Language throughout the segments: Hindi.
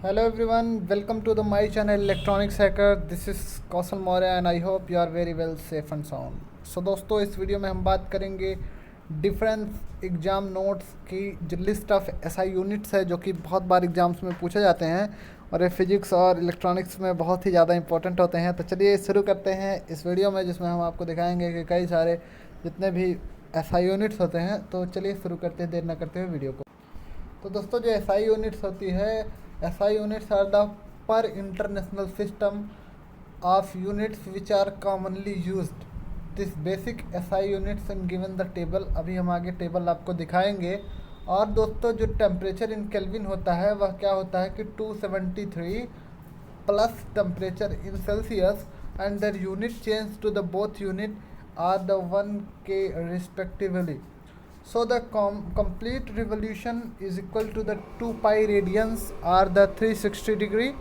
Hello everyone, welcome to the my channel Electronics Hacker. This is Kaushal Maurya and I hope you are very well safe and sound. So दोस्तों इस वीडियो में हम बात करेंगे डिफरेंस एग्ज़ाम नोट्स की जो लिस्ट ऑफ एसआई यूनिट्स है जो कि बहुत बार एग्ज़ाम्स में पूछे जाते हैं और ये फिजिक्स और इलेक्ट्रॉनिक्स में बहुत ही ज़्यादा इंपॉर्टेंट होते हैं। तो चलिए शुरू करते हैं इस वीडियो में जिसमें हम आपको दिखाएंगे कि कई सारे जितने भी एसआई यूनिट्स होते हैं। तो चलिए शुरू करते हैं देर न करते हुए वीडियो को। तो दोस्तों जो एसआई यूनिट्स होती है, SI units are the per international system of units which are commonly used. This basic SI units and given the table, अभी हम आगे टेबल आपको दिखाएंगे। और दोस्तों जो टेम्परेचर इन केल्विन होता है वह क्या होता है कि 273 plus temperature in Celsius and their unit change to the both unit are the 1K respectively. So the complete revolution is equal to the 2 pi radians or the 360 degree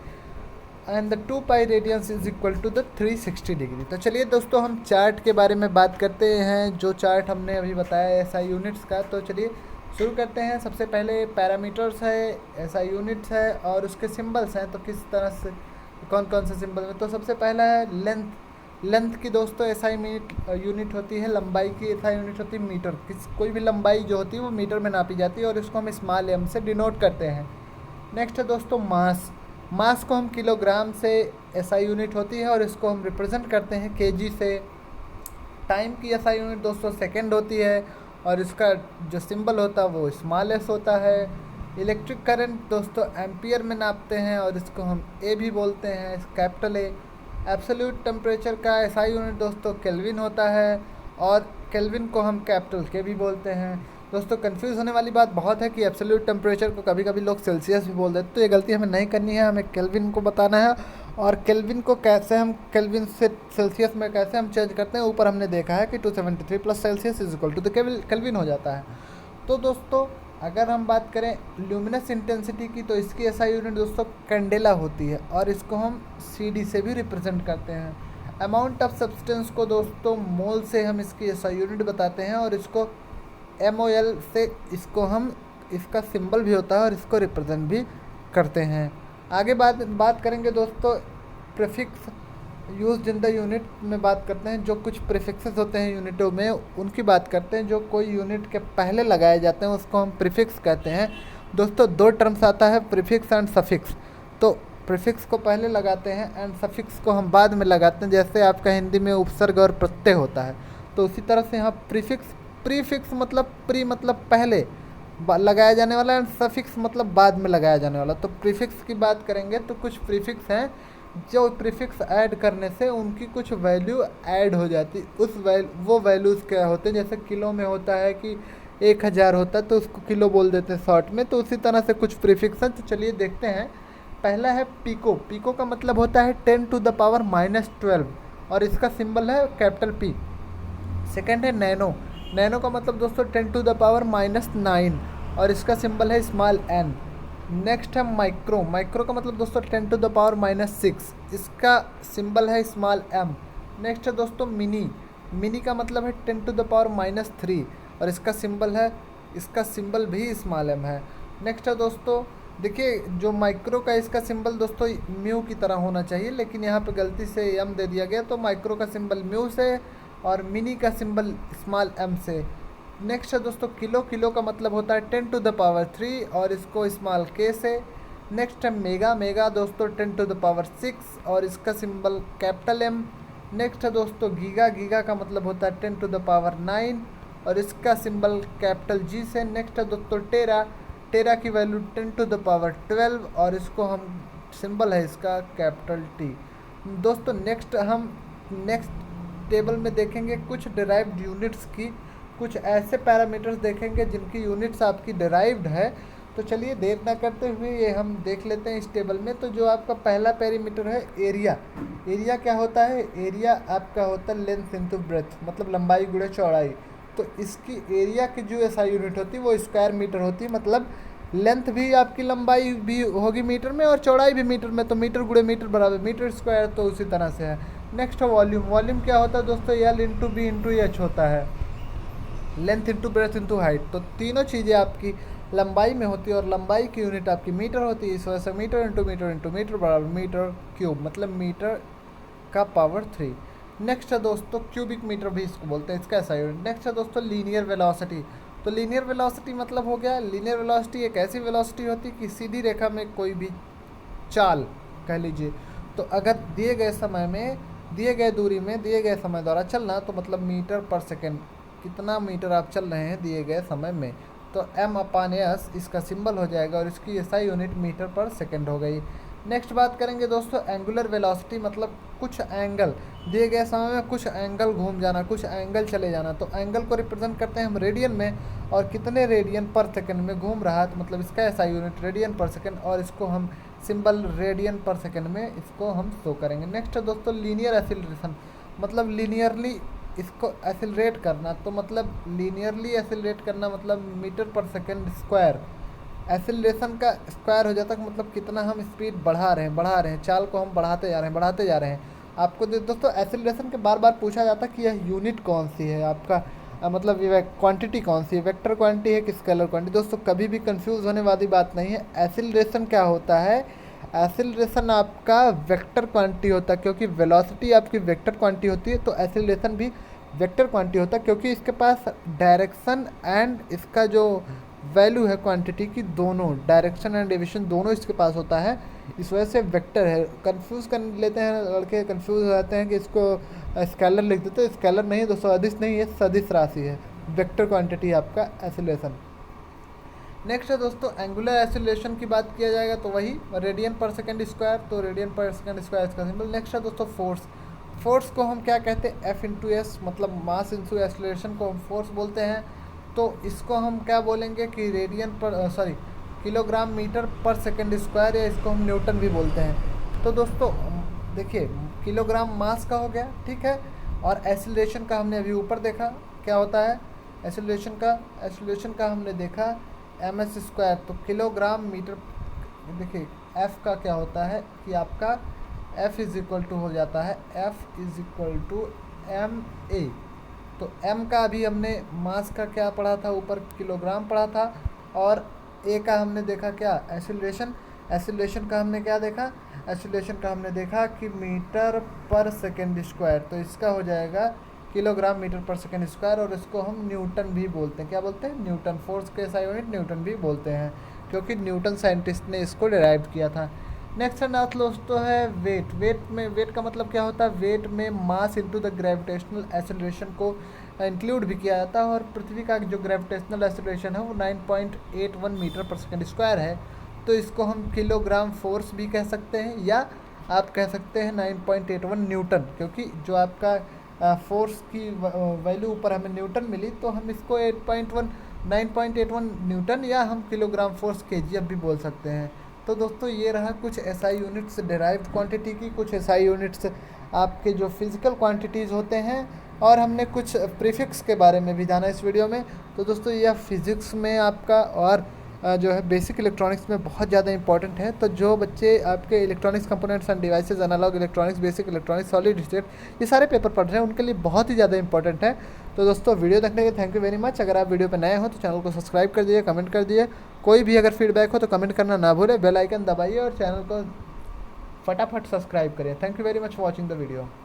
and the 2 pi radians is equal to the 360 degree. तो चलिए दोस्तों हम चार्ट के बारे में बात करते हैं, जो चार्ट हमने अभी बताया एसआई यूनिट्स का। तो चलिए शुरू करते हैं। सबसे पहले पैरामीटर्स है, एसआई यूनिट्स है और उसके सिंबल्स हैं। तो किस तरह से कौन कौन से सिंबल में, तो सबसे पहला है लेंथ। लेंथ की दोस्तों एसआई यूनिट होती है, लंबाई की एसआई यूनिट होती है मीटर। कोई भी लंबाई जो होती है वो मीटर में नापी जाती है और इसको हम स्मॉल एम से डिनोट करते हैं। नेक्स्ट है दोस्तों मास। मास को हम किलोग्राम से एसआई यूनिट होती है और इसको हम रिप्रेजेंट करते हैं केजी से। टाइम की एसआई यूनिट दोस्तों सेकेंड होती है और इसका जो सिंबल होता है वो स्मॉल एस होता है। इलेक्ट्रिक करंट दोस्तों एम्पियर में नापते हैं और इसको हम ए भी बोलते हैं, कैपिटल ए। एब्सोल्यूट टेम्परेचर का एसआई यूनिट दोस्तों केल्विन होता है और केल्विन को हम कैपिटल के भी बोलते हैं। दोस्तों कंफ्यूज होने वाली बात बहुत है कि एब्सोल्यूट टेम्परेचर को कभी कभी लोग सेल्सियस भी बोल देते, तो ये गलती हमें नहीं करनी है, हमें केल्विन को बताना है। और केल्विन को कैसे हम केल्विन से सेल्सियस में कैसे हम चेंज करते हैं, ऊपर हमने देखा है कि 273 plus Celsius is equal to the kelvin हो जाता है। तो दोस्तों अगर हम बात करें ल्यूमिनस इंटेंसिटी की, तो इसकी एसआई यूनिट दोस्तों कैंडेला होती है और इसको हम सीडी से भी रिप्रेजेंट करते हैं। अमाउंट ऑफ सब्सटेंस को दोस्तों मोल से हम इसकी एसआई यूनिट बताते हैं और इसको MOL से इसको हम इसका सिंबल भी होता है और इसको रिप्रेजेंट भी करते हैं। आगे बात करेंगे दोस्तों prefix used in the unit में बात करते हैं। जो कुछ प्रीफिक्सेस होते हैं यूनिटों में उनकी बात करते हैं। जो कोई यूनिट के पहले लगाए जाते हैं उसको हम प्रीफिक्स कहते हैं। दोस्तों दो टर्म्स आता है प्रीफिक्स एंड सफिक्स। तो प्रीफिक्स को पहले लगाते हैं एंड सफिक्स को हम बाद में लगाते हैं। जैसे आपका हिंदी में उपसर्ग और प्रत्यय होता है, तो उसी तरह से यहाँ प्रीफिक्स मतलब प्री मतलब पहले लगाया जाने वाला एंड सफिक्स मतलब बाद में लगाया जाने वाला। तो प्रीफिक्स की बात करेंगे तो कुछ प्रीफिक्स हैं जो प्रीफिक्स ऐड करने से उनकी कुछ वैल्यू ऐड हो जाती। वो वैल्यूज़ क्या होते हैं, जैसे किलो में होता है कि 1000 होता है तो उसको किलो बोल देते हैं शॉर्ट में। तो उसी तरह से कुछ प्रीफिक्स हैं। तो चलिए देखते हैं। पहला है पीको। पीको का मतलब होता है 10 टू द पावर -12 और इसका सिंबल है कैपिटल पी। सेकेंड है नैनो। नैनो का मतलब दोस्तों 10 टू द पावर -9 और इसका सिंबल है स्मॉल एन। नेक्स्ट है माइक्रो। माइक्रो का मतलब दोस्तों 10 टू द पावर -6, इसका सिंबल है स्मॉल एम। नेक्स्ट है दोस्तों मिनी। मिनी का मतलब है 10 टू द पावर -3 और इसका सिंबल भी स्मॉल एम है। नेक्स्ट है दोस्तों देखिए जो माइक्रो का इसका सिंबल दोस्तों म्यू की तरह होना चाहिए, लेकिन यहाँ पे गलती से एम दे दिया गया। तो माइक्रो का सिंबल म्यू से और मिनी का सिंबल स्मॉल एम से। नेक्स्ट है दोस्तों किलो। किलो का मतलब होता है 10 टू द पावर 3 और इसको स्मॉल के से। नेक्स्ट है मेगा। मेगा दोस्तों 10 टू द पावर 6 और इसका सिंबल कैपिटल एम। नेक्स्ट है दोस्तों गीगा। गीगा का मतलब होता है 10 टू द पावर 9 और इसका सिंबल कैपिटल जी से। नेक्स्ट है दोस्तों टेरा। टेरा की वैल्यू 10 टू द पावर 12 और इसको हम सिंबल है इसका कैपिटल टी। दोस्तों नेक्स्ट टेबल में देखेंगे कुछ डिराइव्ड यूनिट्स की, कुछ ऐसे पैरामीटर्स देखेंगे जिनकी यूनिट्स आपकी डिराइव्ड है। तो चलिए देर ना करते हुए ये हम देख लेते हैं इस टेबल में। तो जो आपका पहला पैरामीटर है एरिया। एरिया क्या होता है, एरिया आपका होता है लेंथ इंटू ब्रेथ, मतलब लंबाई गुणे चौड़ाई। तो इसकी एरिया की जो एसआई यूनिट होती है वो स्क्वायर मीटर होती है, मतलब लेंथ भी आपकी लंबाई भी होगी मीटर में और चौड़ाई भी मीटर में। तो मीटर गुणे मीटर बराबर मीटर स्क्वायर, तो उसी तरह से है। नेक्स्ट है वॉल्यूम। वॉल्यूम क्या होता है दोस्तों, L into B into H होता है, length into breadth into height. तो तीनों चीज़ें आपकी लंबाई में होती है और लंबाई की यूनिट आपकी मीटर होती है। इस वजह से metre into metre into metre बराबर मीटर क्यूब, मतलब मीटर का पावर 3। नेक्स्ट है दोस्तों क्यूबिक मीटर भी इसको बोलते हैं, इसका ऐसा यूनिट। नेक्स्ट है दोस्तों लीनियर वेलोसिटी। तो लीनियर वेलोसिटी मतलब हो गया, लीनियर वेलोसिटी एक ऐसी वेलोसिटी होती है कि सीधी रेखा में कोई भी चाल कह लीजिए, तो अगर दिए गए समय में, दिए गए दूरी में, दिए गए समय द्वारा चलना, तो मतलब मीटर पर सेकेंड, कितना मीटर आप चल रहे हैं दिए गए समय में, तो m/s इसका सिंबल हो जाएगा और इसकी एसआई यूनिट मीटर पर सेकेंड हो गई। नेक्स्ट बात करेंगे दोस्तों एंगुलर वेलोसिटी, मतलब कुछ एंगल, दिए गए समय में कुछ एंगल घूम जाना, कुछ एंगल चले जाना, तो एंगल को रिप्रेजेंट करते हैं हम रेडियन में, और कितने रेडियन पर सेकंड में घूम रहा है, तो मतलब इसका एसआई यूनिट रेडियन पर सेकंड, और इसको हम सिंबल रेडियन पर सेकंड में इसको हम शो करेंगे। नेक्स्ट है दोस्तों लीनियर एसिलरेशन, मतलब लीनियरली इसको एसिलरेट करना, तो मतलब लीनियरली एसिलरेट करना मतलब मीटर पर सेकंड स्क्वायर, एसिलरेशन का स्क्वायर हो जाता है, मतलब कितना हम स्पीड बढ़ा रहे हैं, चाल को हम बढ़ाते जा रहे हैं। आपको दोस्तों एसिलरेशन के बार बार पूछा जाता है कि यह यूनिट कौन सी है आपका, मतलब ये क्वांटिटी कौन सी है, वेक्टर क्वांटिटी है कि स्केलर क्वांटिटी। दोस्तों कभी भी कंफ्यूज होने वाली बात नहीं है। एसिलरेशन क्या होता है, एसिलरेशन आपका वेक्टर क्वांटिटी होता है, क्योंकि वेलोसिटी आपकी वेक्टर क्वांटिटी होती है, तो एसिलरेशन भी वेक्टर क्वांटिटी होता है, क्योंकि इसके पास डायरेक्शन एंड इसका जो वैल्यू है क्वांटिटी की, दोनों डायरेक्शन एंड डेविएशन दोनों इसके पास होता है, इस वजह से वेक्टर है। कंफ्यूज कर लेते हैं लड़के, कंफ्यूज हो जाते हैं कि इसको स्केलर लिख देते हैं, स्केलर नहीं दोस्तों, अदिश नहीं है, सदिश राशि है, वेक्टर क्वांटिटी आपका एसिलेशन। नेक्स्ट है दोस्तों एंगुलर एसिलेशन की बात किया जाएगा तो वही रेडियन पर सेकंड स्क्वायर, तो रेडियन पर सेकंड स्क्वायर इसका सिंबल। नेक्स्ट है दोस्तों फोर्स, फोर्स को हम क्या कहते हैं, एफ इंटू एस, मतलब मास इंटू एसिलेशन को हम फोर्स बोलते हैं। तो इसको हम क्या बोलेंगे कि रेडियन पर किलोग्राम मीटर पर सेकंड स्क्वायर, या इसको हम न्यूटन भी बोलते हैं। तो दोस्तों देखिए किलोग्राम मास का हो गया, ठीक है, और एसिलेशन का हमने अभी ऊपर देखा क्या होता है, एसिलेशन का हमने देखा एम एस स्क्वायर, तो किलोग्राम मीटर। देखिए एफ का क्या होता है कि आपका एफ इज इक्वल टू हो जाता है, F is equal to M A. तो एम का अभी हमने मास का क्या पढ़ा था, ऊपर किलोग्राम पढ़ा था, और ए का हमने देखा क्या, एसिलेशन। एसिलेशन का हमने क्या देखा, एसिलेशन का हमने देखा कि मीटर पर सेकेंड स्क्वायर, तो इसका हो जाएगा किलोग्राम मीटर पर सेकेंड स्क्वायर, और इसको हम न्यूटन भी बोलते हैं। क्या बोलते हैं, न्यूटन। फोर्स के एसआई यूनिट न्यूटन भी बोलते हैं, क्योंकि न्यूटन साइंटिस्ट ने इसको डिराइव किया था। नेक्स्ट है दोस्तों है वेट। वेट का मतलब क्या होता है, वेट में mass into the gravitational acceleration को इंक्लूड भी किया जाता है, और पृथ्वी का जो ग्रेविटेशनल एसिलेशन है वो 9.81 मीटर पर सेकेंड स्क्वायर है, तो इसको हम किलोग्राम फोर्स भी कह सकते हैं, या आप कह सकते हैं 9.81 न्यूटन, क्योंकि जो आपका फोर्स की वैल्यू ऊपर हमें न्यूटन मिली, तो हम इसको 9.81 न्यूटन, या हम किलोग्राम फोर्स केजीएफ भी बोल सकते हैं। तो दोस्तों ये रहा कुछ एसआई यूनिट्स डिराइव्ड क्वांटिटी की, कुछ एसआई यूनिट्स आपके जो फिजिकल क्वांटिटीज़ होते हैं, और हमने कुछ प्रीफिक्स के बारे में भी जाना इस वीडियो में। तो दोस्तों यह फिज़िक्स में आपका और जो है बेसिक इलेक्ट्रॉनिक्स में बहुत ज़्यादा इंपॉर्टेंट है। तो जो बच्चे आपके electronics components and devices, analogue electronics, basic electronics, solid state, ये सारे पेपर पढ़ रहे हैं, उनके लिए बहुत ही ज़्यादा इंपॉर्टेंट है। तो दोस्तों वीडियो देखने के लिए थैंक यू वेरी मच। अगर आप वीडियो पर नए हो तो चैनल को सब्सक्राइब कर दीजिए, कमेंट कर दीजिए, कोई भी अगर फीडबैक हो तो कमेंट करना ना भूलें, बेल आइकन दबाइए और चैनल को फटाफट सब्सक्राइब करें। Thank you very much for watching the video.